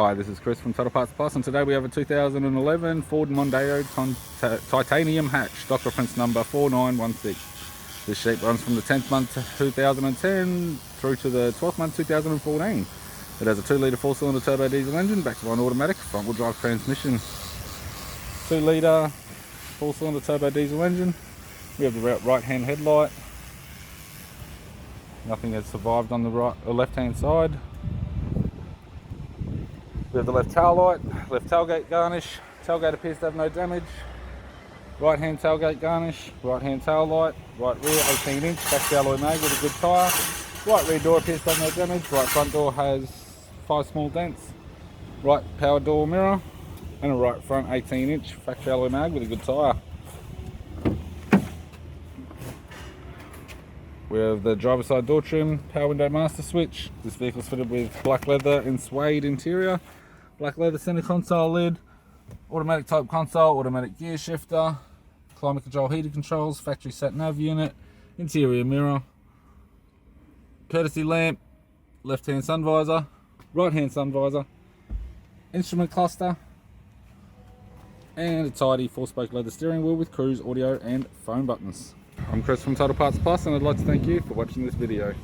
Hi, this is Chris from Total Parts Plus, and today we have a 2011 Ford Mondeo Titanium hatch, stock reference number 4916. This sheet runs from the 10th month 2010 through to the 12th month 2014. It has a 2 litre 4-cylinder turbo diesel engine, backed by an automatic front wheel drive transmission. 2 litre 4-cylinder turbo diesel engine. We have the right hand headlight. Nothing has survived on the left hand side. We have the left tail light, left tailgate garnish. Tailgate appears to have no damage. Right hand tailgate garnish, right hand tail light, right rear 18 inch factory alloy mag with a good tyre. Right rear door appears to have no damage. Right front door has 5 small dents. Right power door mirror and a right front 18 inch factory alloy mag with a good tyre. We have the driver's side door trim, power window master switch. This vehicle is fitted with black leather and suede interior, black leather center console lid, automatic type console, automatic gear shifter, climate control heated controls, factory sat nav unit, interior mirror, courtesy lamp, left hand sun visor, right hand sun visor, instrument cluster, and a tidy 4-spoke leather steering wheel with cruise audio and phone buttons. I'm Chris from Total Parts Plus, and I'd like to thank you for watching this video.